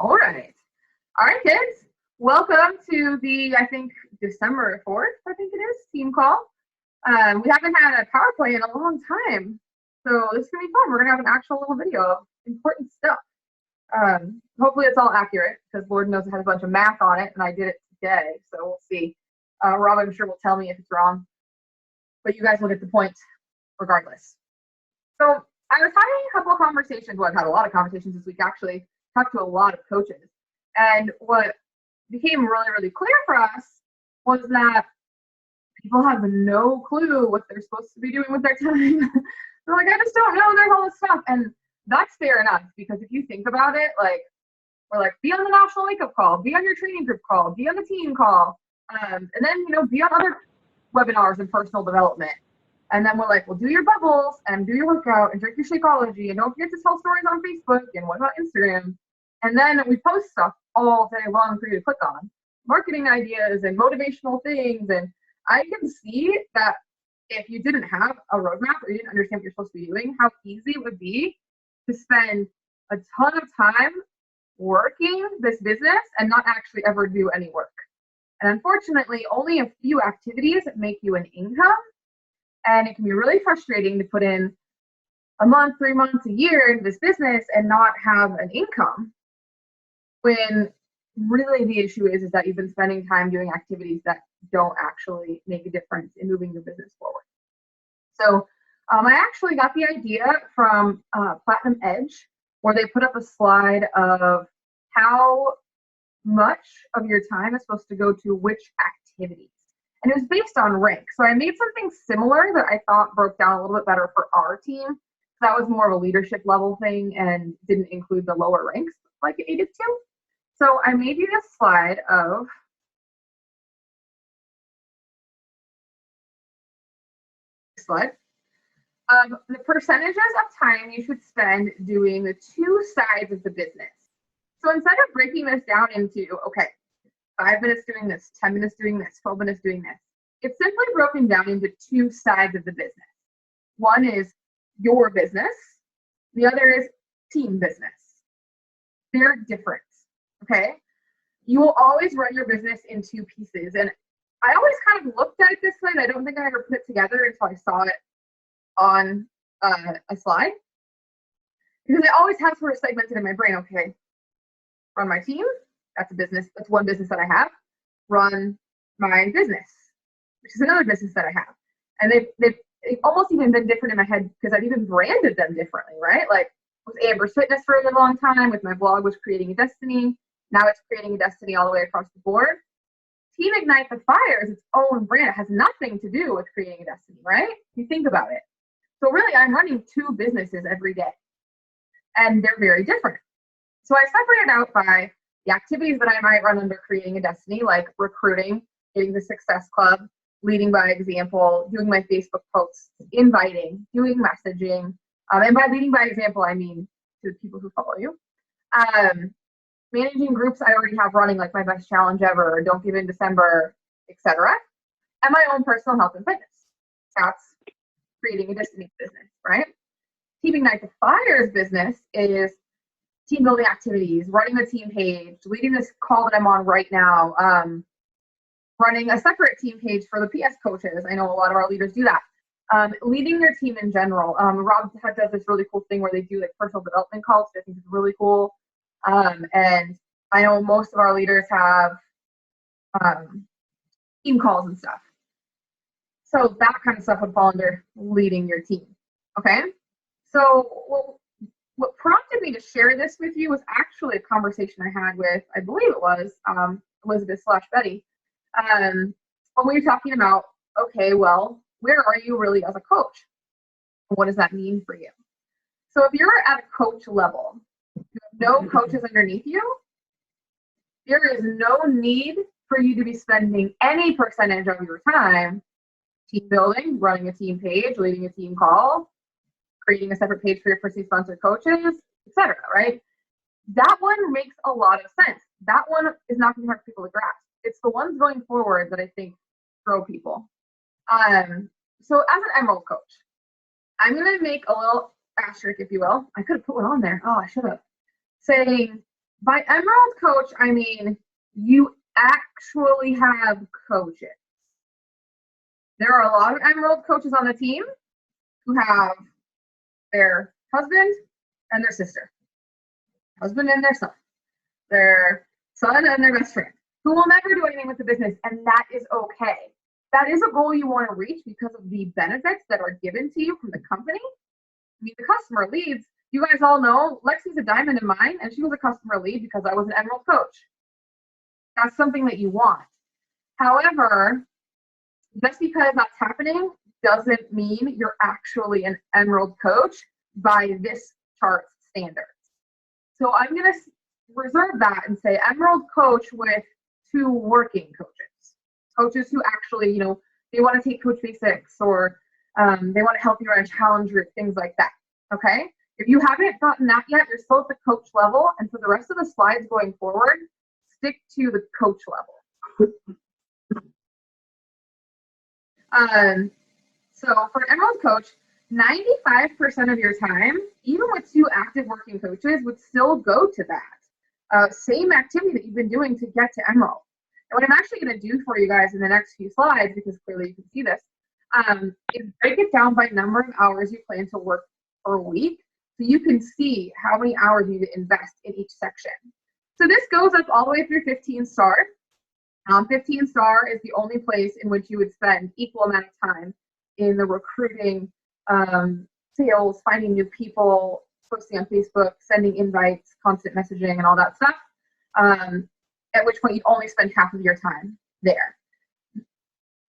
All right. All right, kids. Welcome to the, I think, December 4th, I think it is, team call. We haven't had a PowerPoint in a long time. So this is going to be fun. We're going to have an actual little video of important stuff. Hopefully it's all accurate because Lord knows it has a bunch of math on it and I did it today. So we'll see. Rob, I'm sure, will tell me if it's wrong. But you guys will get the point regardless. So I was having a couple of conversations. Well, I've had a lot of conversations this week, actually. Talked to a lot of coaches. And what became really, really clear for us was that people have no clue what they're supposed to be doing with their time. They're like, I just don't know. There's all this stuff. And that's fair enough, because if you think about it, like, we're like, be on the national wake-up call, be on your training group call, be on the team call, and then, be on other webinars and personal development. And then we're like, well, do your bubbles and do your workout and drink your Shakeology and don't forget to tell stories on Facebook and what about Instagram. And then we post stuff all day long for you to click on. Marketing ideas and motivational things. And I can see that if you didn't have a roadmap or you didn't understand what you're supposed to be doing, how easy it would be to spend a ton of time working this business and not actually ever do any work. And unfortunately, only a few activities make you an income. And it can be really frustrating to put in a month, 3 months, a year into this business and not have an income, when really the issue is that you've been spending time doing activities that don't actually make a difference in moving your business forward. So I actually got the idea from Platinum Edge, where they put up a slide of how much of your time is supposed to go to which activities. And it was based on rank. So I made something similar that I thought broke down a little bit better for our team. That was more of a leadership level thing and didn't include the lower ranks like it needed to. So I made you this slide of the percentages of time you should spend doing the two sides of the business. So instead of breaking this down into, okay, 5 minutes doing this, 10 minutes doing this, 12 minutes doing this, it's simply broken down into two sides of the business. One is your business. The other is team business. They're different, okay? You will always run your business in two pieces. And I always kind of looked at it this way. I don't think I ever put it together until I saw it on a slide. Because I always have sort of segmented in my brain, okay, run my team. That's a business. That's one business that I have. Run my business, which is another business that I have. And they've almost even been different in my head because I've even branded them differently, right? Like with Amber's Fitness for a really long time, with my blog was Creating a Destiny. Now it's Creating a Destiny all the way across the board. Team Ignite the Fire is its own brand. It has nothing to do with Creating a Destiny, right? You think about it. So really, I'm running two businesses every day, and they're very different. So I separated out by the activities that I might run under Creating a Destiny, like recruiting, getting the Success Club, leading by example, doing my Facebook posts, inviting, doing messaging. And by leading by example, I mean to the people who follow you. Managing groups I already have running, like my best challenge ever, Don't Give in December, etc. And my own personal health and fitness. That's Creating a Destiny business, right? Team Ignite the Fire's business is team building activities, running the team page, leading this call that I'm on right now, running a separate team page for the PS coaches. I know a lot of our leaders do that. Leading their team in general. Rob does this really cool thing where they do like personal development calls, which I think is really cool. And I know most of our leaders have team calls and stuff. So that kind of stuff would fall under leading your team. Okay? So what prompted me to share this with you was actually a conversation I had with, I believe it was Elizabeth/Betty, when we were talking about, okay, well, where are you really as a coach? What does that mean for you? So if you're at a coach level, you have no coaches underneath you, there is no need for you to be spending any percentage of your time team building, running a team page, leading a team call, creating a separate page for your personally sponsored coaches, etc. Right? That one makes a lot of sense. That one is not going to be hard for people to grasp. It's the ones going forward that I think throw people. So as an Emerald coach, I'm going to make a little asterisk, if you will. I could have put one on there. Oh, I should have. Saying By Emerald Coach, I mean you actually have coaches. There are a lot of Emerald coaches on the team who have their husband and their sister, husband and their son and their best friend, who will never do anything with the business, and that is okay. That is a goal you want to reach because of the benefits that are given to you from the company. I mean, the customer leads, you guys all know Lexi's a diamond in mine, and she was a customer lead because I was an Emerald coach. That's something that you want. However, just because that's happening doesn't mean you're actually an Emerald coach by this chart's standards. So I'm going to reserve that and say Emerald coach with 2 working coaches. Coaches who actually, you know, they want to take Coach Basics, or they want to help you run a challenge group, things like that. Okay? If you haven't gotten that yet, you're still at the coach level, and for the rest of the slides going forward, stick to the coach level. So for Emerald Coach, 95% of your time, even with 2 active working coaches, would still go to that same activity that you've been doing to get to Emerald. And what I'm actually going to do for you guys in the next few slides, because clearly you can see this, is break it down by number of hours you plan to work per week, so you can see how many hours you need to invest in each section. So this goes up all the way through 15 star. 15 star is the only place in which you would spend equal amount of time in the recruiting, sales, finding new people, posting on Facebook, sending invites, constant messaging, and all that stuff. At which point you only spend half of your time there.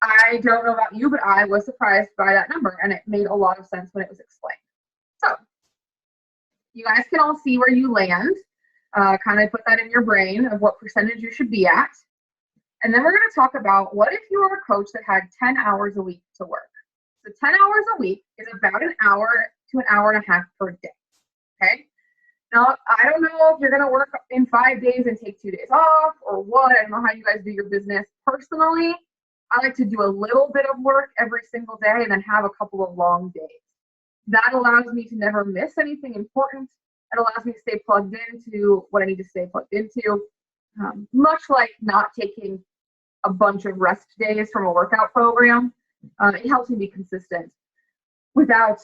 I don't know about you, but I was surprised by that number, and it made a lot of sense when it was explained. So you guys can all see where you land, kind of put that in your brain of what percentage you should be at. And then we're going to talk about what if you were a coach that had 10 hours a week to work. So 10 hours a week is about an hour to an hour and a half per day. Okay. Now, I don't know if you're going to work in 5 days and take 2 days off or what. I don't know how you guys do your business. Personally, I like to do a little bit of work every single day and then have a couple of long days. That allows me to never miss anything important. It allows me to stay plugged into what I need to stay plugged into. Much like not taking a bunch of rest days from a workout program, it helps me be consistent without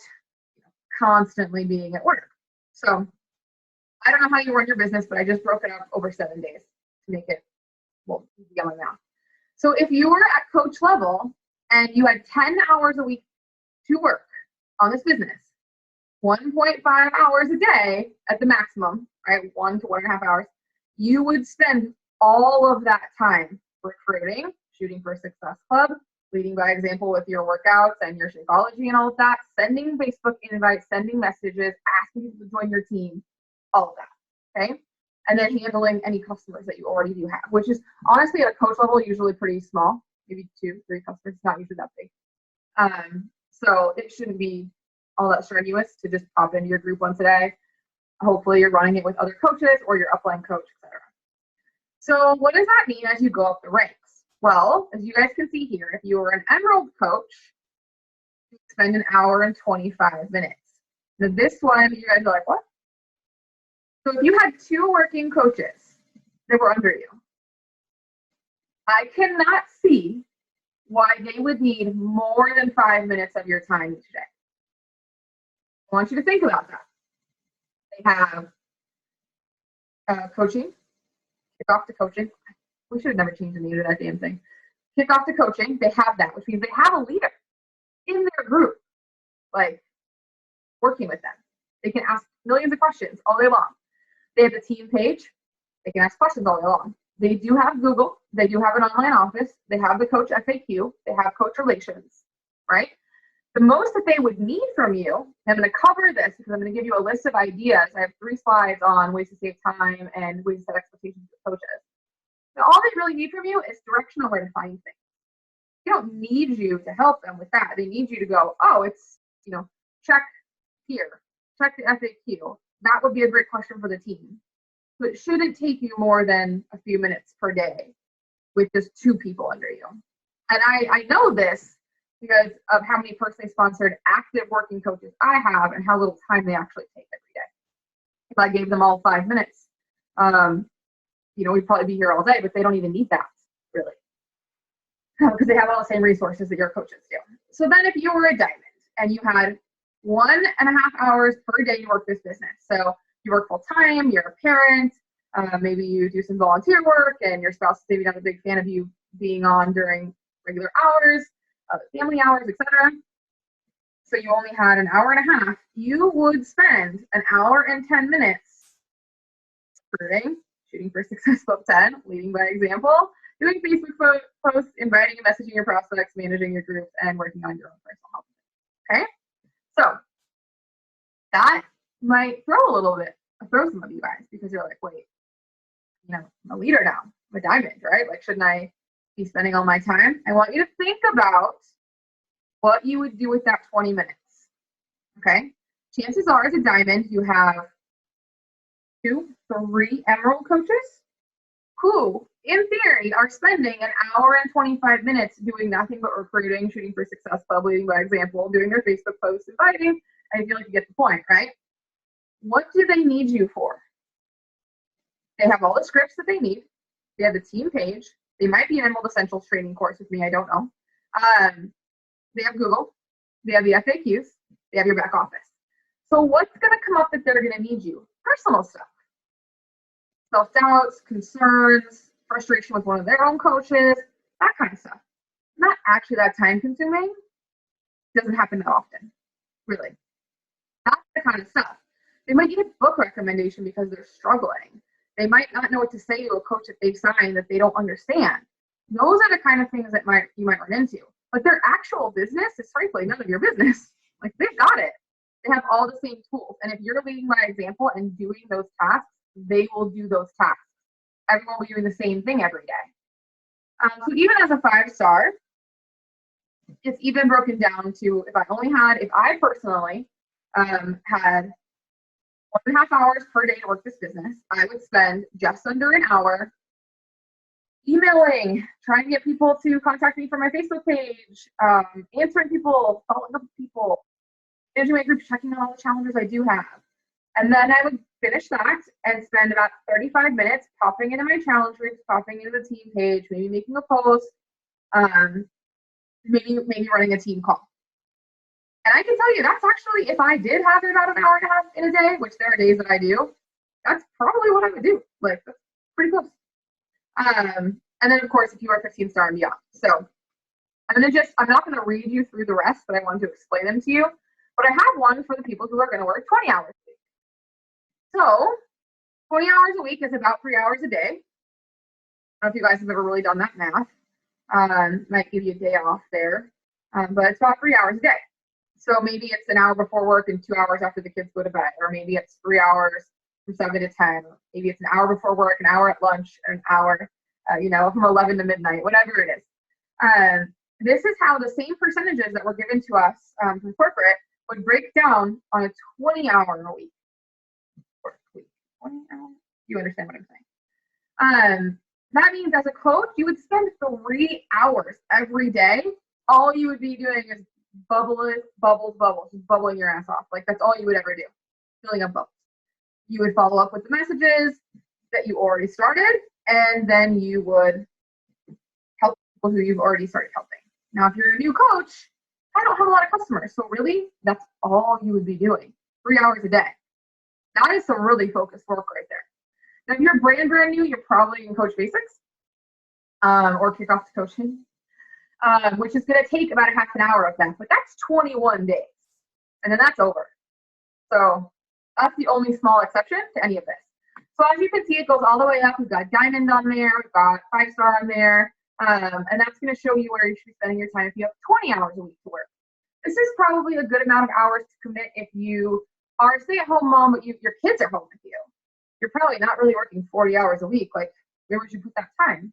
constantly being at work. So I don't know how you run your business, but I just broke it up over 7 days to make it, well, yelling now. So if you were at coach level and you had 10 hours a week to work on this business, 1.5 hours a day at the maximum, right? 1 to 1.5 hours, you would spend all of that time recruiting, shooting for a success club, leading by example with your workouts and your Shakeology and all of that, sending Facebook invites, sending messages, asking people to join your team, all of that, okay? And then handling any customers that you already do have, which is honestly at a coach level usually pretty small, maybe 2, 3 customers, not usually that big. So it shouldn't be all that strenuous to just pop into your group once a day. Hopefully you're running it with other coaches or your upline coach, etc. So what does that mean as you go up the ranks? Well, as you guys can see here, if you were an Emerald coach, you spend 1 hour and 25 minutes. Now this one, you guys are like, what? So if you had 2 working coaches that were under you, I cannot see why they would need more than 5 minutes of your time each day. I want you to think about that. They have coaching, kickoff to coaching. We should have never changed the name of that damn thing. Kickoff to coaching, they have that, which means they have a leader in their group, like working with them. They can ask millions of questions all day long. They have the team page. They can ask questions all day long. They do have Google. They do have an online office. They have the coach FAQ. They have coach relations, right? The most that they would need from you, I'm going to cover this because I'm going to give you a list of ideas. I have 3 slides on ways to save time and ways to set expectations for coaches. Now, all they really need from you is direction on where to find things. They don't need you to help them with that. They need you to go, oh, it's, check here, check the FAQ. That would be a great question for the team. But it shouldn't take you more than a few minutes per day with just 2 people under you. And I know this because of how many personally sponsored active working coaches I have and how little time they actually take every day. If I gave them all 5 minutes, We'd probably be here all day, but they don't even need that, really, because they have all the same resources that your coaches do. So then if you were a diamond and you had 1.5 hours per day to work this business, so you work full time, you're a parent, maybe you do some volunteer work, and your spouse is maybe not a big fan of you being on during regular hours, family hours, etc. So you only had 1.5 hours, you would spend 1 hour and 10 minutes recruiting, shooting for success above 10, leading by example, doing Facebook posts, inviting and messaging your prospects, managing your groups, and working on your own personal health. Okay? So that might throw some of you guys, because you're like, wait, I'm a leader now, I'm a diamond, right? Like, shouldn't I be spending all my time? I want you to think about what you would do with that 20 minutes. Okay? Chances are, as a diamond, you have 2, 3 emerald coaches who, in theory, are spending 1 hour and 25 minutes doing nothing but recruiting, shooting for success, leading by example, doing their Facebook posts, inviting. I feel like you get the point, right? What do they need you for? They have all the scripts that they need. They have the team page. They might be an Emerald Essentials training course with me. I don't know. They have Google. They have the FAQs. They have your back office. So what's going to come up that they're going to need you? Personal stuff. Self-doubts, concerns, frustration with one of their own coaches, that kind of stuff. Not actually that time-consuming. Doesn't happen that often, really. That's the kind of stuff. They might need a book recommendation because they're struggling. They might not know what to say to a coach that they've signed that they don't understand. Those are the kind of things that you might run into. But their actual business is frankly none of your business. Like, they've got it. They have all the same tools. And if you're leading by example and doing those tasks, they will do those tasks. Everyone will be doing the same thing every day. So even as a 5-star, it's even broken down to, if I personally had 1.5 hours per day to work this business, I would spend just under 1 hour emailing, trying to get people to contact me for my Facebook page, answering people, following up with people, managing my group, checking on all the challenges I do have. And then I would finish that and spend about 35 minutes popping into my challenge groups, popping into the team page, maybe making a post, maybe running a team call. And I can tell you, that's actually, if I did have about 1.5 hours in a day, which there are days that I do, that's probably what I would do. Like, that's pretty close. And then, of course, if you are 15-star and beyond. So I'm not going to read you through the rest, but I wanted to explain them to you. But I have one for the people who are going to work 20 hours a week. So 20 hours a week is about 3 hours a day. I don't know if you guys have ever really done that math. Might give you a day off there, but it's about 3 hours a day. So maybe it's an hour before work and 2 hours after the kids go to bed, or maybe it's 3 hours from 7 to 10. Maybe it's an hour before work, an hour at lunch, an hour, from 11 to midnight, whatever it is. This is how the same percentages that were given to us from corporate would break down on a 20-hour-a-week work week. 20 hours? You understand what I'm saying? That means as a coach, you would spend 3 hours every day. All you would be doing is bubbles, just bubbling your ass off. Like, that's all you would ever do, filling up bubbles. You would follow up with the messages that you already started, and then you would help people who you've already started helping. Now, if you're a new coach, I don't have a lot of customers, so really, that's all you would be doing, 3 hours a day. That is some really focused work right there. Now, if you're brand new, you're probably in Coach Basics or Kickoff to Coaching, which is going to take about a half an hour of that, but that's 21 days, and then that's over. So that's the only small exception to any of this. So as you can see, it goes all the way up. We've got Diamond on there, we've got 5-star on there, and that's going to show you where you should be spending your time if you have 20 hours a week to work. This is probably a good amount of hours to commit if you are a stay-at-home mom, but your kids are home with you. You're probably not really working 40 hours a week. Like, where would you put that time?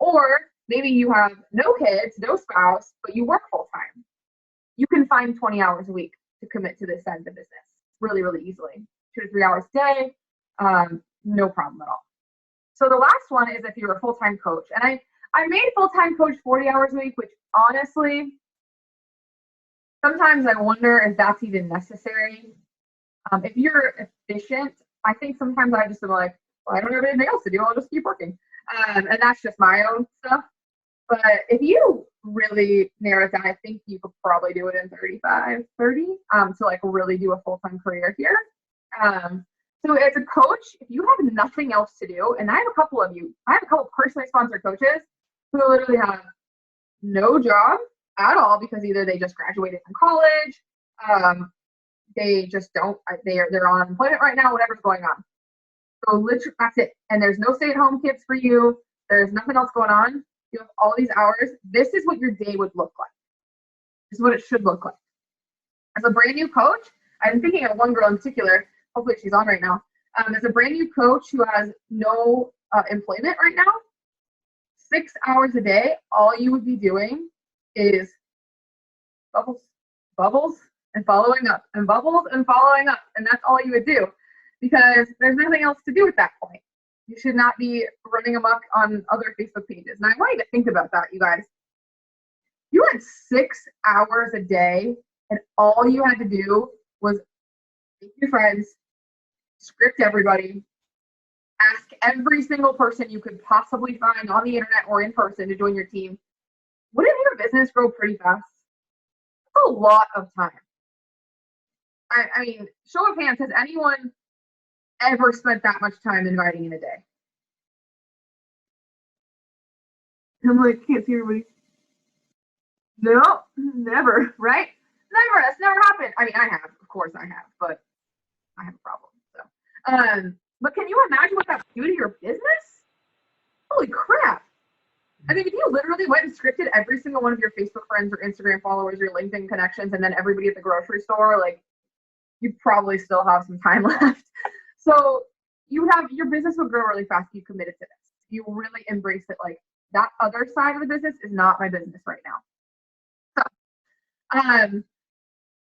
Or maybe you have no kids, no spouse, but you work full-time. You can find 20 hours a week to commit to this side of the business really, really easily. 2 to 3 hours a day, no problem at all. So the last one is if you're a full-time coach. And I made full-time coach 40 hours a week, which honestly, sometimes I wonder if that's even necessary. If you're efficient, I think sometimes I just am like, well, I don't have anything else to do. I'll just keep working. And that's just my own stuff. But if you really narrow it down, I think you could probably do it in 35, 30 to like really do a full-time career here. So as a coach, if you have nothing else to do, and I have a couple personally sponsored coaches who literally have no job at all because either they just graduated from college, they just don't, they're on unemployment right now, whatever's going on. So literally that's it. And there's no stay-at-home kids for you. There's nothing else going on. You have all these hours. This is what your day would look like. This is what it should look like. As a brand new coach, I'm thinking of one girl in particular. Hopefully she's on right now. As a brand new coach who has no employment right now, 6 hours a day, all you would be doing is bubbles, and following up, and bubbles and following up. And that's all you would do because there's nothing else to do at that point. You should not be running amok on other Facebook pages. And I want you to think about that, you guys. You had 6 hours a day, and all you had to do was make your friends, script everybody, ask every single person you could possibly find on the internet or in person to join your team. Wouldn't your business grow pretty fast? That's a lot of time. I mean, show of hands, has anyone ever spent that much time inviting in a day? I'm like, can't see everybody. No, never, right? Never. That's never happened. I mean, I have, of course I have, but I have a problem. So, but can you imagine what that would do to your business? Holy crap. I mean, if you literally went and scripted every single one of your Facebook friends or Instagram followers, your LinkedIn connections, and then everybody at the grocery store, like, you probably still have some time left. So your business would grow really fast if you committed to this. You really embrace it. Like, that other side of the business is not my business right now. So,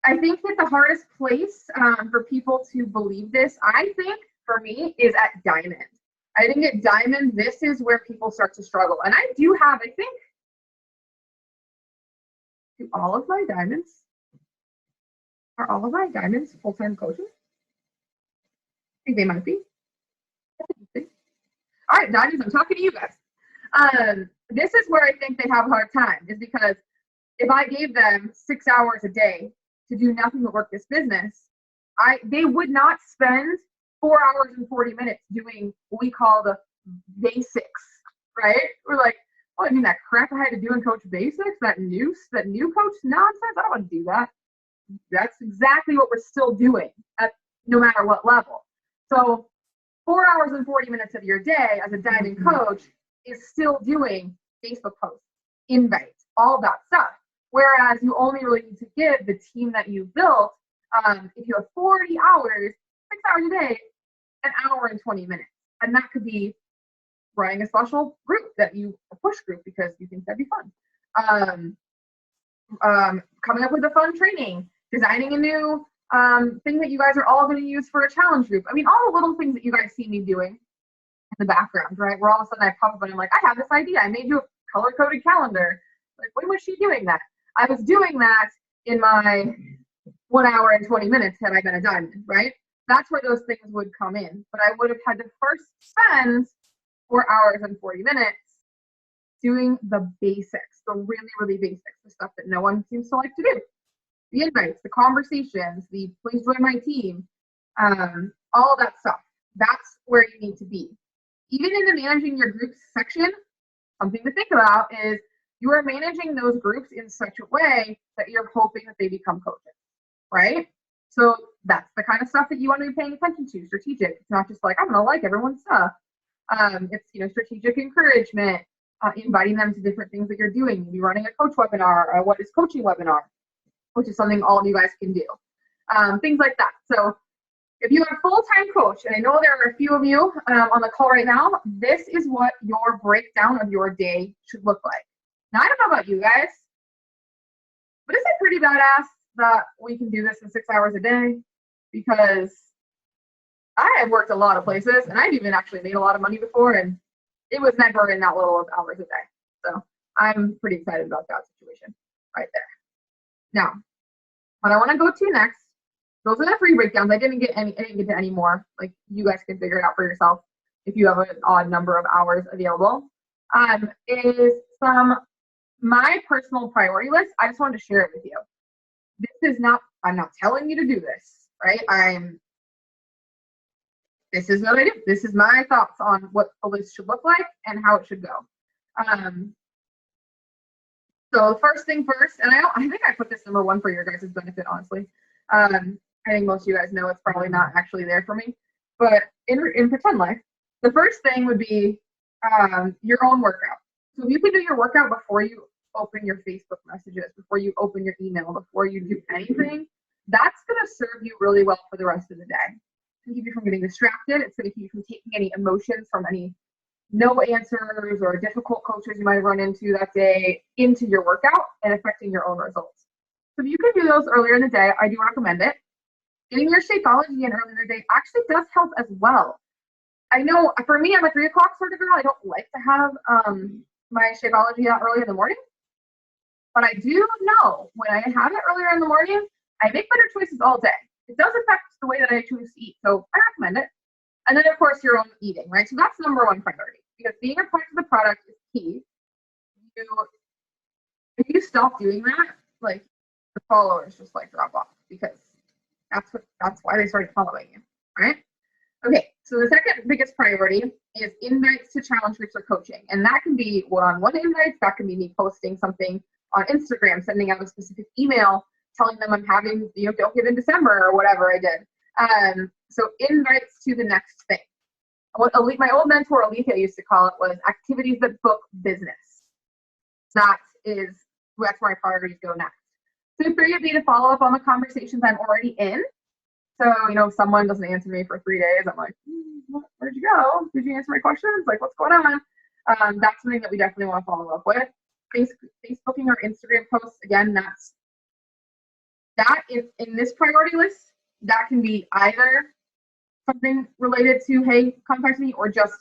I think that the hardest place for people to believe this, I think, for me, is at Diamond. I think at Diamond, this is where people start to struggle. And I do have, I think, are all of my Diamonds full-time coaches? I think they might be. All right, Diamonds, I'm talking to you guys. This is where I think they have a hard time, is because if I gave them 6 hours a day to do nothing but work this business, they would not spend 4 hours and 40 minutes doing what we call the basics, right? We're like, oh, I mean, that crap I had to do in Coach Basics, that new coach nonsense, I don't want to do that. That's exactly what we're still doing at no matter what level. So 4 hours and 40 minutes of your day as a Diamond coach is still doing Facebook posts, invites, all that stuff. Whereas you only really need to give the team that you built, if you have 40 hours, 6 hours a day, an hour and 20 minutes. And that could be running a special group a push group because you think that'd be fun. Coming up with a fun training, designing a new thing that you guys are all going to use for a challenge group. I mean, all the little things that you guys see me doing in the background, right? Where all of a sudden I pop up and I'm like, I have this idea. I made you a color-coded calendar. Like, when was she doing that? I was doing that in my 1 hour and 20 minutes had I been a Diamond, right? That's where those things would come in. But I would have had to first spend 4 hours and 40 minutes doing the basics, the really, really basics, the stuff that no one seems to like to do. The invites, the conversations, the please join my team, all of that stuff. That's where you need to be. Even in the managing your groups section, something to think about is you are managing those groups in such a way that you're hoping that they become coaches, right? So that's the kind of stuff that you want to be paying attention to, strategic. It's not just like, I'm going to like everyone's stuff. It's, strategic encouragement, inviting them to different things that you're doing. Maybe running a coach webinar, or what is coaching webinar, which is something all of you guys can do. Things like that. So if you are a full-time coach, and I know there are a few of you on the call right now, this is what your breakdown of your day should look like. Now, I don't know about you guys, but is it pretty badass that we can do this in 6 hours a day? Because I have worked a lot of places, and I've even actually made a lot of money before, and it was never in that little of hours a day. So I'm pretty excited about that situation right there. Now, what I want to go to next, those are the free breakdowns. I didn't get to any more. Like, you guys can figure it out for yourself. if you have an odd number of hours available, is my personal priority list. I just wanted to share it with you. This is not, I'm not telling you to do this, right? This is what I do. This is my thoughts on what the list should look like and how it should go. So first thing first, and I think I put this number 1 for your guys' benefit, honestly. I think most of you guys know it's probably not actually there for me, but in pretend life, the first thing would be your own workout. So if you can do your workout before you open your Facebook messages, before you open your email, before you do anything, that's going to serve you really well for the rest of the day. It's going to keep you from getting distracted. It's going to keep you from taking any emotions from any no answers or difficult coaches you might run into that day into your workout and affecting your own results. So if you can do those earlier in the day, I do recommend it. Getting your Shakeology in earlier in the day actually does help as well. I know for me, I'm a 3 o'clock sort of girl. I don't like to have my Shakeology out early in the morning. But I do know when I have it earlier in the morning, I make better choices all day. It does affect the way that I choose to eat, so I recommend it. And then, of course, your own eating, right? So that's number 1 priority, because being a part of the product is key. If you stop doing that, like, the followers just like drop off, because that's why they started following you, right? Okay, so the second biggest priority is invites to challenge groups or coaching, and that can be one-on-one invites. That can be me posting something on Instagram, sending out a specific email, telling them I'm having, don't give in December or whatever I did. So invites to the next thing. What my old mentor Alika used to call it was activities that book business. That's where my priorities go next. So 3 would be to follow up on the conversations I'm already in. So, if someone doesn't answer me for 3 days, I'm like, where'd you go? Did you answer my questions? Like, what's going on? That's something that we definitely want to follow up with. Facebooking or Instagram posts, again, that is in this priority list. That can be either something related to, hey, contact me, or just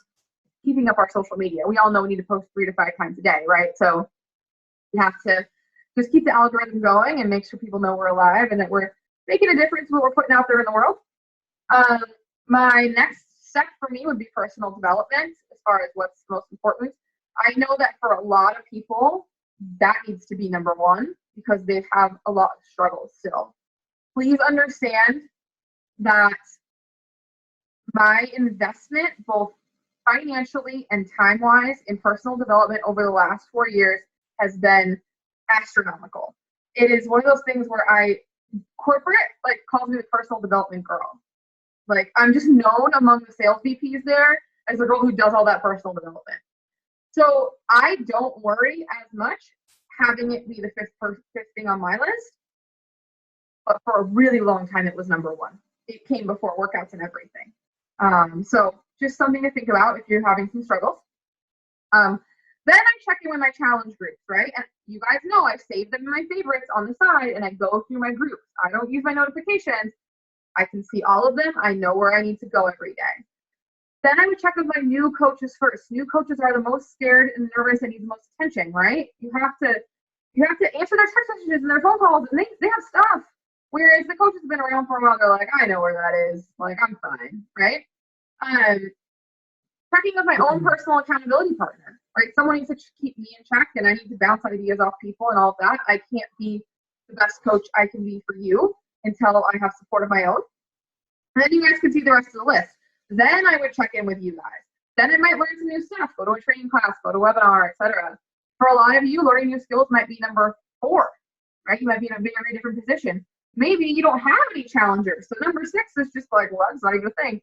keeping up our social media. We all know we need to post 3 to 5 times a day, right? So we have to just keep the algorithm going and make sure people know we're alive and that we're making a difference what we're putting out there in the world. My next step for me would be personal development as far as what's most important. I know that for a lot of people, that needs to be number 1 because they have a lot of struggles still. Please understand that my investment, both financially and time-wise, in personal development over the last 4 years has been astronomical. It is one of those things where corporate calls me the personal development girl. Like, I'm just known among the sales VPs there as the girl who does all that personal development. So I don't worry as much having it be the fifth thing on my list. But for a really long time, it was number 1. It came before workouts and everything. So just something to think about if you're having some struggles. Then I check in with my challenge groups, right? And you guys know I've saved them in my favorites on the side, and I go through my groups. I don't use my notifications. I can see all of them. I know where I need to go every day. Then I would check with my new coaches first. New coaches are the most scared and nervous and need the most attention, right? You have to answer their text messages and their phone calls, and they have stuff. Whereas the coaches have been around for a while, they're like, I know where that is. Like, I'm fine, right? Checking with my own personal accountability partner, right? Someone needs to keep me in check, and I need to bounce ideas off people and all of that. I can't be the best coach I can be for you until I have support of my own. And then you guys can see the rest of the list. Then I would check in with you guys. Then I might learn some new stuff, go to a training class, go to a webinar, etc. For a lot of you, learning new skills might be number 4, right? You might be in a very different position. Maybe you don't have any challengers. So number 6 is just like, well, that's not even a thing.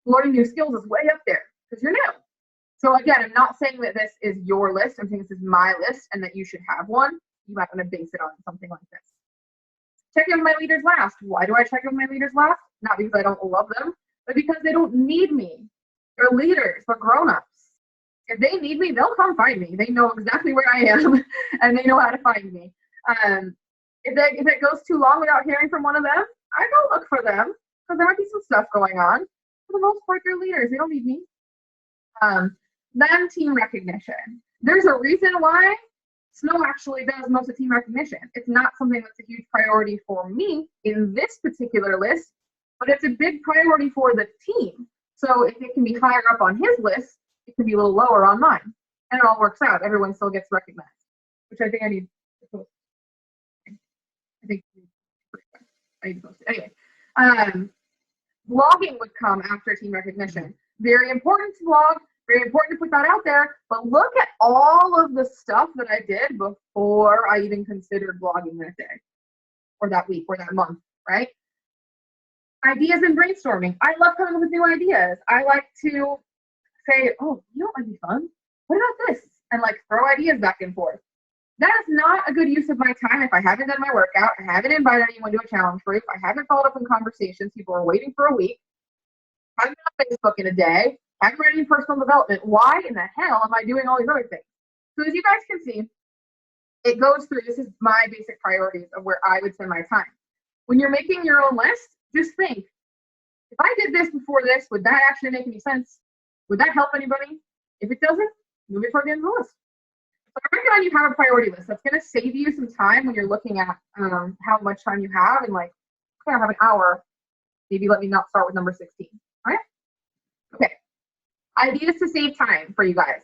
Learning new skills is way up there because you're new. So again, I'm not saying that this is your list. I'm saying this is my list and that you should have one. You might want to base it on something like this. Check in with my leaders last. Why do I check in with my leaders last? Not because I don't love them, but because they don't need me. They're leaders, they're grown-ups. If they need me, they'll come find me. They know exactly where I am and they know how to find me. If it goes too long without hearing from one of them, I go look for them because there might be some stuff going on. For the most part, they're leaders. They don't need me. Then team recognition. There's a reason why Snow actually does most of team recognition. It's not something that's a huge priority for me in this particular list, but it's a big priority for the team. So if it can be higher up on his list, it can be a little lower on mine. And it all works out. Everyone still gets recognized, which I think I need to post. I think I need to post it. Anyway, blogging would come after team recognition. Very important to blog, very important to put that out there, but look at all of the stuff that I did before I even considered blogging that day or that week or that month, right? Ideas and brainstorming. I love coming up with new ideas. I like to say, oh, you know what might be fun? What about this? And like throw ideas back and forth. That is not a good use of my time if I haven't done my workout, I haven't invited anyone to a challenge group, I haven't followed up in conversations, people are waiting for a week, haven't been on Facebook in a day, haven't read any personal development. Why in the hell am I doing all these other things? So as you guys can see, it goes through, this is my basic priorities of where I would spend my time. When you're making your own list, just think, if I did this before this, would that actually make any sense? Would that help anybody? If it doesn't, move it toward the end of the list. So I recommend you have a priority list. That's going to save you some time when you're looking at how much time you have and like, okay, I have an hour. Maybe let me not start with number 16. All right? Okay. Ideas to save time for you guys.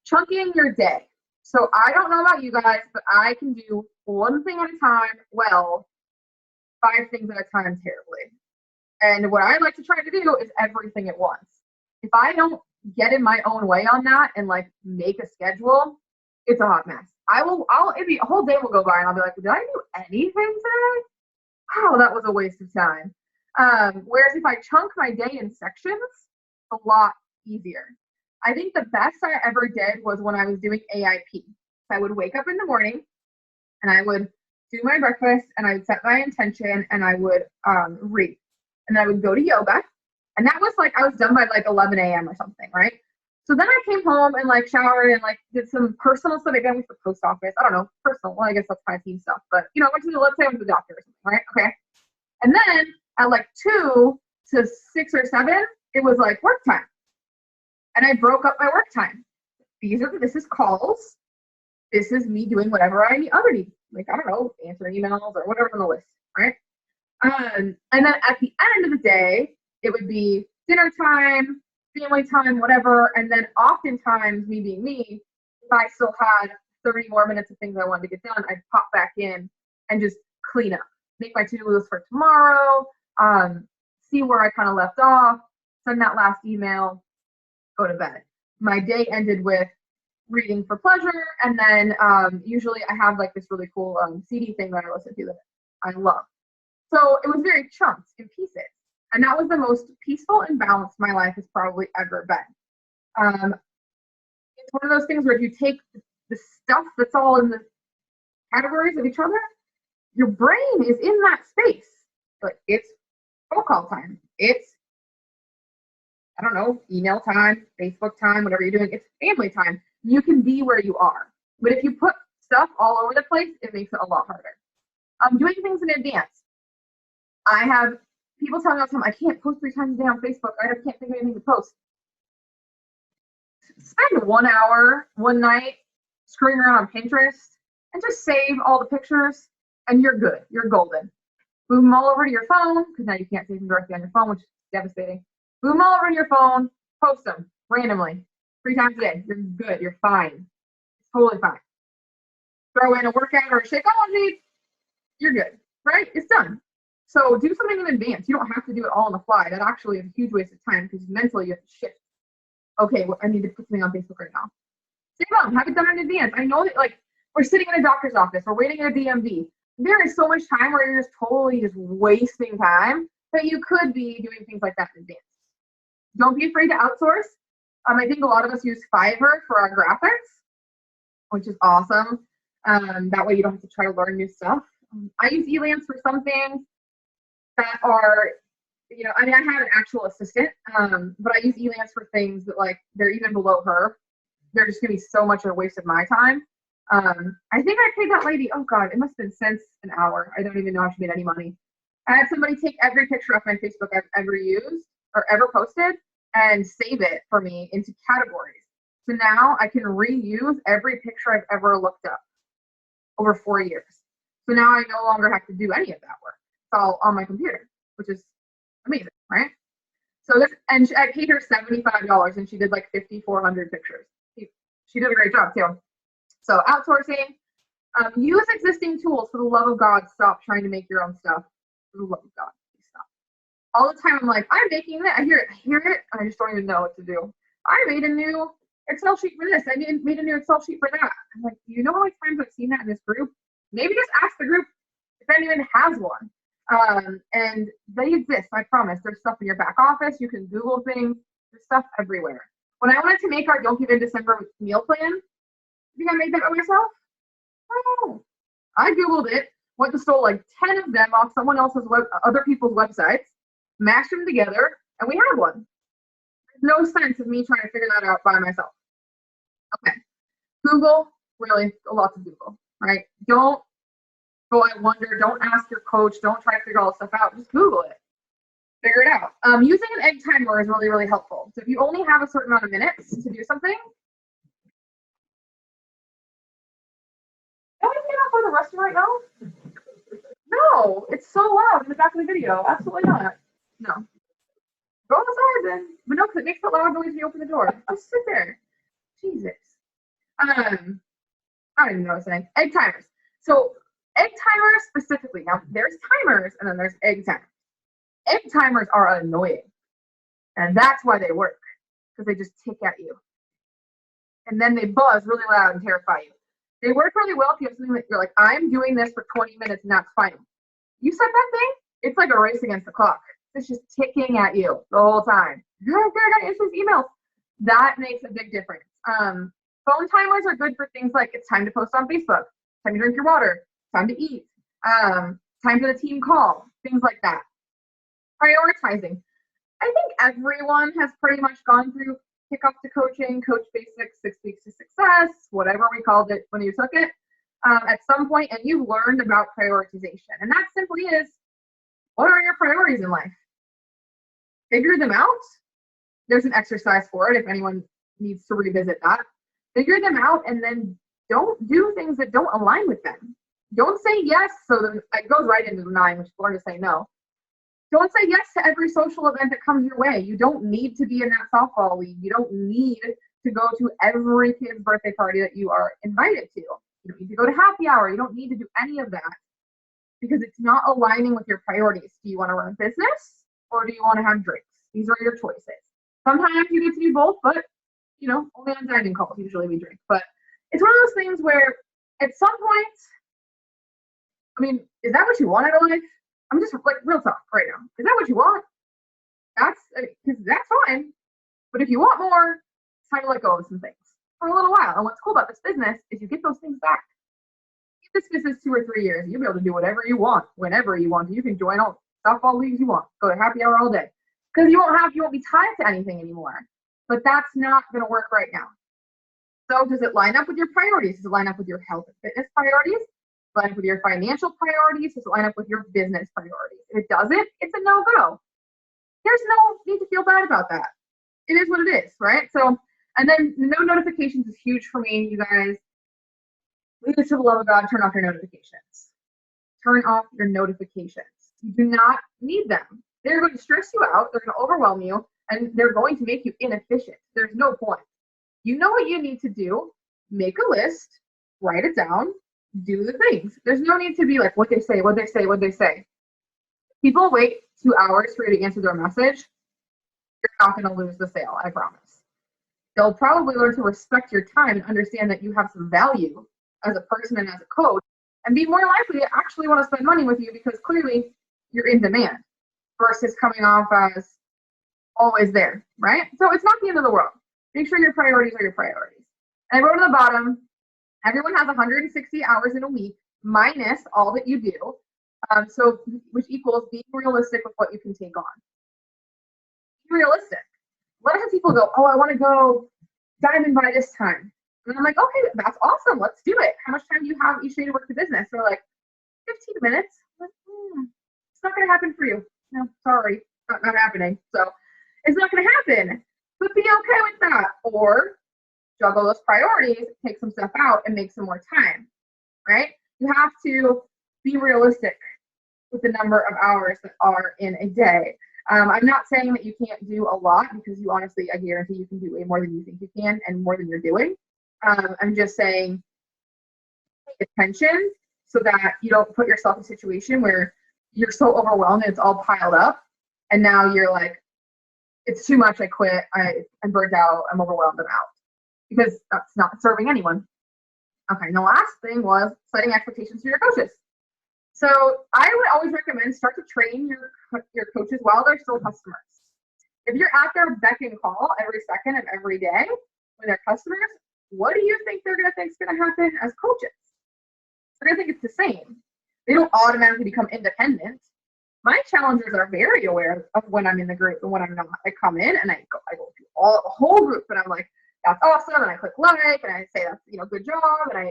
Chunking your day. So I don't know about you guys, but I can do one thing at a time well, 5 things at a time terribly. And what I like to try to do is everything at once. If I don't get in my own way on that and like make a schedule, it's a hot mess. The whole day will go by and I'll be like, did I do anything today? Oh, that was a waste of time. Whereas if I chunk my day in sections, it's a lot easier. I think the best I ever did was when I was doing AIP. I would wake up in the morning and I would do my breakfast and I would set my intention and I would read. And I would go to yoga. And that was like, I was done by like 11 a.m. or something, right? So then I came home and like showered and like did some personal stuff. Maybe I went to the post office. I don't know, personal. Well, I guess that's kind of team stuff. But you know, let's say I went to the doctor or something, right? Okay. And then at like 2 to 6 or 7, it was like work time. And I broke up my work time. This is calls. This is me doing whatever I need. Like, I don't know, answering emails or whatever's on the list, right? And then at the end of the day, it would be dinner time, family time, whatever. And then oftentimes, me being me, if I still had 30 more minutes of things I wanted to get done, I'd pop back in and just clean up, make my to-do list for tomorrow, see where I kind of left off, send that last email, go to bed. My day ended with reading for pleasure. And then usually I have like this really cool CD thing that I listen to that I love. So it was very chunked in pieces. And that was the most peaceful and balanced my life has probably ever been. It's one of those things where if you take the stuff that's all in the categories of each other, your brain is in that space. But it's phone call time. It's, I don't know, email time, Facebook time, whatever you're doing. It's family time. You can be where you are. But if you put stuff all over the place, it makes it a lot harder. Doing things in advance. I have people telling me all the time, I can't post 3 times a day on Facebook. I just can't think of anything to post. Spend 1 hour, one night, screwing around on Pinterest and just save all the pictures and you're good. You're golden. Boom them all over to your phone, because now you can't save them directly on your phone, which is devastating. Boom them all over to your phone, post them randomly 3 times a day. You're good. You're fine. It's totally fine. Throw in a workout or a Shakeology, you're good, right? It's done. So do something in advance. You don't have to do it all on the fly. That actually is a huge waste of time because mentally you have to shift. Okay, well, I need to put something on Facebook right now. Save them. Have it done in advance. I know that like we're sitting in a doctor's office, we're waiting at a DMV. There is so much time where you're just totally just wasting time that you could be doing things like that in advance. Don't be afraid to outsource. I think a lot of us use Fiverr for our graphics, which is awesome. That way you don't have to try to learn new stuff. I use Elance for some things that are, you know, I mean, I have an actual assistant, but I use Elance for things that like, they're even below her. They're just gonna be so much of a waste of my time. I think I paid that lady, oh God, it must have been cents an hour. I don't even know how she made any money. I had somebody take every picture off my Facebook I've ever used or ever posted and save it for me into categories. So now I can reuse every picture I've ever looked up over 4 years. So now I no longer have to do any of that work. It's all on my computer, which is amazing, right? So this, and I paid her $75 and she did like 5,400 pictures. She did a great job too. So outsourcing, use existing tools. For the love of God, stop trying to make your own stuff. For the love of God, please stop. All the time I'm like, I'm making that. I hear it, and I just don't even know what to do. I made a new Excel sheet for this. I made a new Excel sheet for that. I'm like, do you know how many times I've seen that in this group? Maybe just ask the group if anyone has one. And they exist, I promise. There's stuff in your back office. You can Google things. There's stuff everywhere. When I wanted to make our Don't Give in December meal plan, I think I made that by myself. Oh, I Googled it, went and stole like 10 of them off someone else's other people's websites, mashed them together, and we had one. There's no sense of me trying to figure that out by myself. Okay, Google, really, a lot to Google, right? Don't go, I wonder, don't ask your coach, don't try to figure all this stuff out, just Google it. Figure it out. Using an egg timer is really, really helpful. So if you only have a certain amount of minutes to do something, don't you get up for the restaurant right now? No, it's so loud in the back of the video. Absolutely not. No. Go outside then. But no, because it makes a loud noise when you open the door. Just sit there. Jesus. I don't even know what I'm saying. Egg timers. So egg timers specifically. Now there's timers and then there's egg timers. Egg timers are annoying. And that's why they work. Because they just tick at you. And then they buzz really loud and terrify you. They work really well if you have something that you're like, I'm doing this for 20 minutes and that's fine. You set that thing, it's like a race against the clock. It's just ticking at you the whole time. I gotta answer these emails. That makes a big difference. Phone timers are good for things like it's time to post on Facebook, time to drink your water, time to eat, time for the team call, things like that. Prioritizing. I think everyone has pretty much gone through Kickoff to Coaching, Coach Basics, 6 Weeks to Success, whatever we called it when you took it, at some point, and you've learned about prioritization. And that simply is, what are your priorities in life? Figure them out. There's an exercise for it if anyone needs to revisit that. Figure them out and then don't do things that don't align with them. Don't say yes, so then it goes right into the 9, which is learn to say no. Don't say yes to every social event that comes your way. You don't need to be in that softball league. You don't need to go to every kid's birthday party that you are invited to. You don't need to go to happy hour. You don't need to do any of that because it's not aligning with your priorities. Do you want to run a business or do you want to have drinks? These are your choices. Sometimes you get to do both, but you know, only on dining calls usually we drink. But it's one of those things where at some point, I mean, is that what you want out of life? I'm just like real talk right now. Is that what you want? That's fine. But if you want more, it's time to let go of some things for a little while. And what's cool about this business is you get those things back. Keep this business 2 or 3 years. You'll be able to do whatever you want, whenever you want. You can join all softball leagues you want. Go to happy hour all day. Because you won't be tied to anything anymore. But that's not going to work right now. So does it line up with your priorities? Does it line up with your health and fitness priorities? Line up with your financial priorities? Does it line up with your business priorities? If it doesn't, it's a no-go. There's no need to feel bad about that. It is what it is, right? So, and then no notifications is huge for me, you guys. Please, for the love of God, turn off your notifications. Turn off your notifications. You do not need them. They're going to stress you out. They're going to overwhelm you, and they're going to make you inefficient. There's no point. You know what you need to do. Make a list. Write it down. Do the things. There's no need to be like, what they say, what they say, what they say. People wait 2 hours for you to answer their message. You're not going to lose the sale, I promise. They'll probably learn to respect your time and understand that you have some value as a person and as a coach, and be more likely to actually want to spend money with you because clearly you're in demand versus coming off as always there, right? So it's not the end of the world. Make sure your priorities are your priorities. And I wrote at the bottom, everyone has 160 hours in a week minus all that you do. So which equals being realistic with what you can take on. Be realistic. A lot of people go, oh, I want to go diamond by this time. And I'm like, okay, that's awesome. Let's do it. How much time do you have each day to work the business? They're like, 15 minutes. I'm like, it's not going to happen for you. No, sorry, not happening. So it's not going to happen. But be okay with that. Or juggle those priorities, take some stuff out, and make some more time, right? You have to be realistic with the number of hours that are in a day. I'm not saying that you can't do a lot, because you honestly, I guarantee you can do way more than you think you can and more than you're doing. I'm just saying pay attention so that you don't put yourself in a situation where you're so overwhelmed and it's all piled up, and now you're like, it's too much, I quit, I'm burnt out, I'm overwhelmed, I'm out. Because that's not serving anyone. Okay, and the last thing was setting expectations for your coaches. So I would always recommend start to train your coaches while they're still customers. If you're at their beck and call every second of every day when they're customers, what do you think they're going to think is going to happen as coaches? They're going to think it's the same. They don't automatically become independent. My challengers are very aware of when I'm in the group and when I'm not. I come in and I go through the whole group, and I'm like, that's awesome, and I click like, and I say that's, good job, and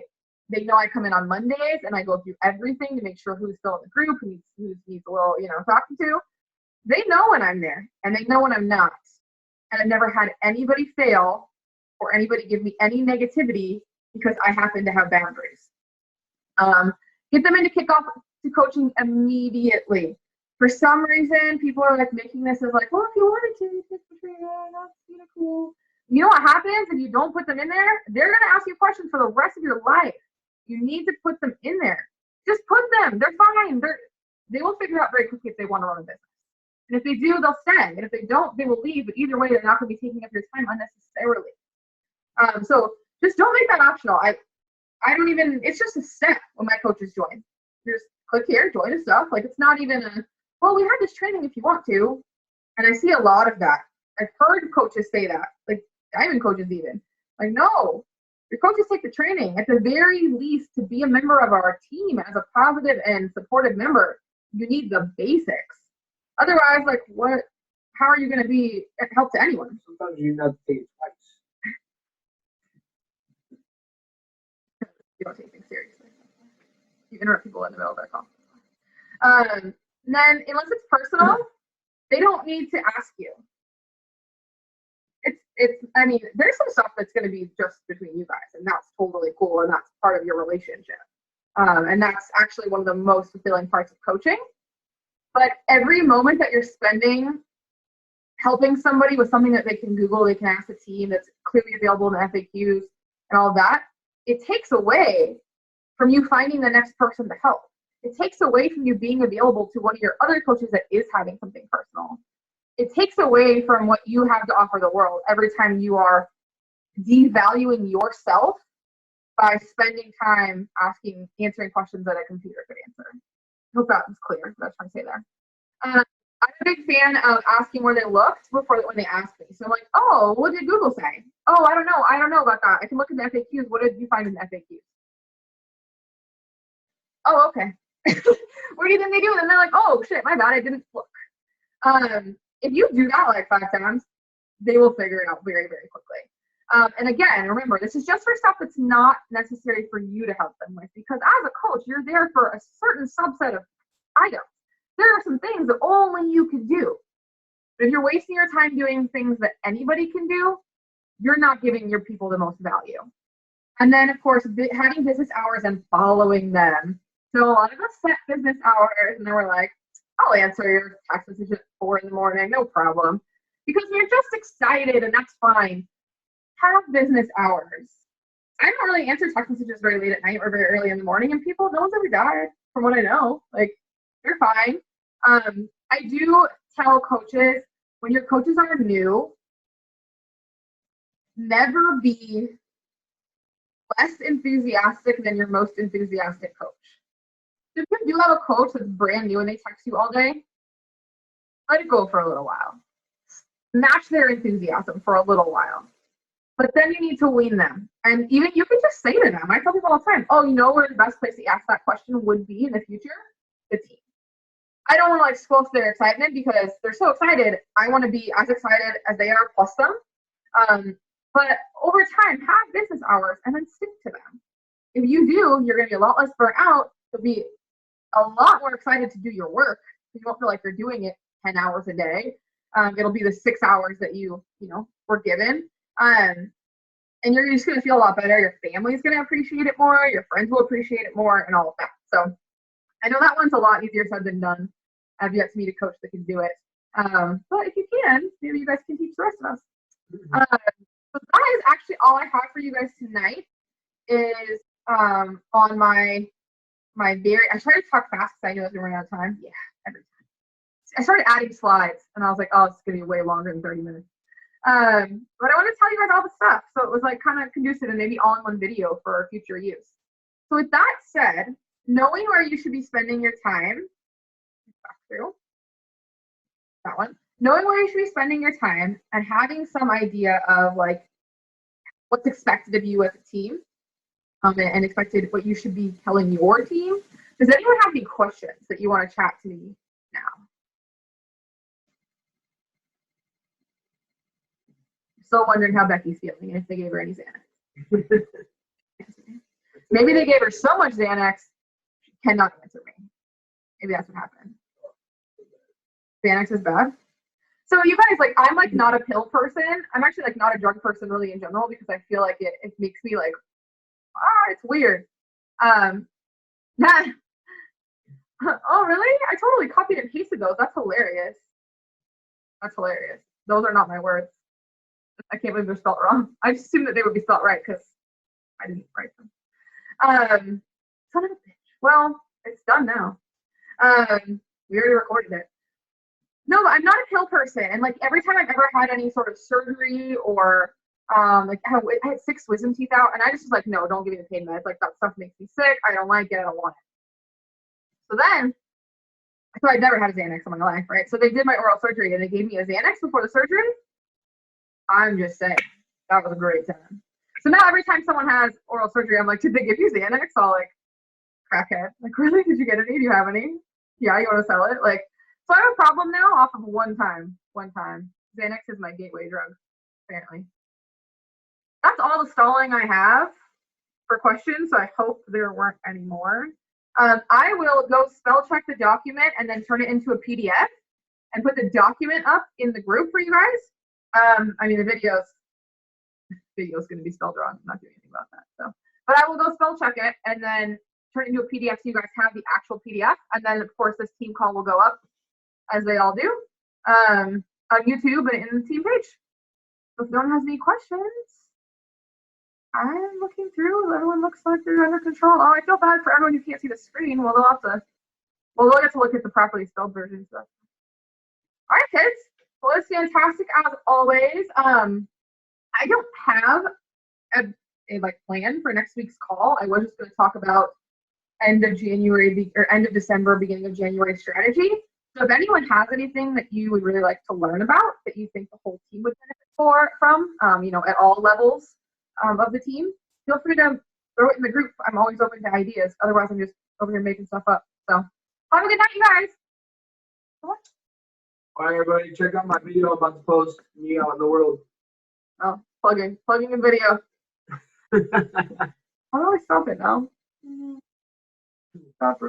they know I come in on Mondays and I go through everything to make sure who's still in the group, who needs a little, talking to. They know when I'm there and they know when I'm not. And I've never had anybody fail or anybody give me any negativity because I happen to have boundaries. Get them into kickoff to coaching immediately. For some reason, people are like making this as like, well, if you wanted to, that's cool. You know what happens if you don't put them in there? They're going to ask you questions for the rest of your life. You need to put them in there. Just put them. They're fine. They will figure out very quickly if they want to run a business. And if they do, they'll stay. And if they don't, they will leave. But either way, they're not going to be taking up your time unnecessarily. So just don't make that optional. I don't even, it's just a step when my coaches join. You just click here, join the stuff. Like, it's not even well, we have this training if you want to. And I see a lot of that. I've heard coaches say that. Like, diamond coaches even. Like, no, your coaches take the training. At the very least, to be a member of our team as a positive and supportive member, you need the basics. Otherwise, like, how are you going to be help to anyone? Sometimes you have to take it twice. You don't take things seriously. You interrupt people in the middle of their call. Then, unless it's personal, they don't need to ask you. I mean, there's some stuff that's going to be just between you guys, and that's totally cool, and that's part of your relationship. And that's actually one of the most fulfilling parts of coaching. But every moment that you're spending helping somebody with something that they can Google, they can ask the team, that's clearly available in the FAQs and all that, it takes away from you finding the next person to help. It takes away from you being available to one of your other coaches that is having something personal. It takes away from what you have to offer the world every time you are devaluing yourself by spending time answering questions that a computer could answer. I hope that was clear, what I was trying to say there. I'm a big fan of asking where they looked when they ask me. So I'm like, oh, what did Google say? Oh, I don't know about that. I can look at the FAQs. What did you find in the FAQs? Oh, okay. What do you think they do? And they're like, oh, shit, my bad, I didn't look. If you do that like 5 times, they will figure it out very, very quickly. And again, remember, this is just for stuff that's not necessary for you to help them with, because as a coach, you're there for a certain subset of items. There are some things that only you can do. But if you're wasting your time doing things that anybody can do, you're not giving your people the most value. And then, of course, having business hours and following them. So a lot of us set business hours, and then we're like, I'll answer your text message at 4 in the morning, no problem. Because we're just excited, and that's fine. Have business hours. I don't really answer text messages very late at night or very early in the morning, and no one's ever died, from what I know. Like, they're fine. I do tell coaches, when your coaches are new, never be less enthusiastic than your most enthusiastic coach. If you do have a coach that's brand new and they text you all day, let it go for a little while. Match their enthusiasm for a little while. But then you need to wean them. And even you can just say to them, I tell people all the time, oh, you know where the best place to ask that question would be in the future? The team. I don't want to squelch their excitement because they're so excited. I want to be as excited as they are plus them. But over time, have business hours and then stick to them. If you do, you're going to be a lot less burnt out. You'll be a lot more excited to do your work. You won't feel like you're doing it 10 hours a day. It'll be the 6 hours that you were given. And you're just going to feel a lot better. Your family's going to appreciate it more. Your friends will appreciate it more, and all of that. So I know that one's a lot easier said than done. I've yet to meet a coach that can do it. But if you can, maybe you guys can teach the rest of us. So that is actually all I have for you guys tonight. Is on my very. I tried to talk fast because I knew I was running out of time. Yeah, every time. I started adding slides, and I was like, oh, it's gonna be way longer than 30 minutes. But I want to tell you guys all the stuff, so it was like kind of conducive and maybe all in one video for future use. So with that said, knowing where you should be spending your time. Back through that one. Knowing where you should be spending your time and having some idea of like what's expected of you as a team, and expected what you should be telling your team. Does anyone have any questions that you want to chat to me now? Still wondering how Becky's feeling and if they gave her any Xanax. Maybe they gave her so much Xanax, she cannot answer me. Maybe that's what happened. Xanax is bad. So you guys, like, I'm like not a pill person. I'm actually like not a drug person really in general because I feel like it makes me like, it's weird. Oh really? I totally copied and pasted those. That's hilarious. That's hilarious. Those are not my words. I can't believe they're spelled wrong. I just assumed that they would be spelled right because I didn't write them. Son of a bitch. Well, it's done now. We already recorded it. No, I'm not a pill person, and like every time I've ever had any sort of surgery or like I had 6 wisdom teeth out, and I just was like, no, don't give me the pain meds. Like that stuff makes me sick. I don't like it. I don't want it. So I'd never had a Xanax in my life, right? So they did my oral surgery, and they gave me a Xanax before the surgery. I'm just saying, that was a great time. So now every time someone has oral surgery, I'm like, did they give you Xanax? All like, crackhead. Like, really? Did you get any? Do you have any? Yeah, you want to sell it? Like, so I have a problem now off of one time. Xanax is my gateway drug, apparently. That's all the stalling I have for questions, so I hope there weren't any more. I will go spell check the document and then turn it into a PDF and put the document up in the group for you guys. I mean, the video's going to be spelled wrong. I'm not doing anything about that. So, but I will go spell check it and then turn it into a PDF so you guys have the actual PDF. And then, of course, this team call will go up, as they all do, on YouTube and in the team page. So if no one has any questions, I'm looking through. Everyone looks like they're under control. Oh, I feel bad for everyone who can't see the screen. Well, they'll get to look at the properly spelled version. So. All right, kids. Well, it's fantastic as always. I don't have a like plan for next week's call. I was just going to talk about end of January or end of December, beginning of January strategy. So if anyone has anything that you would really like to learn about that you think the whole team would benefit from, at all levels of the team, feel free to throw it in the group. I'm always open to ideas. Otherwise, I'm just over here making stuff up. So have a good night, you guys. All right, everybody, check out my video I'm about to post me out in the world. Oh, plugging a video. How do I stop it now? Stop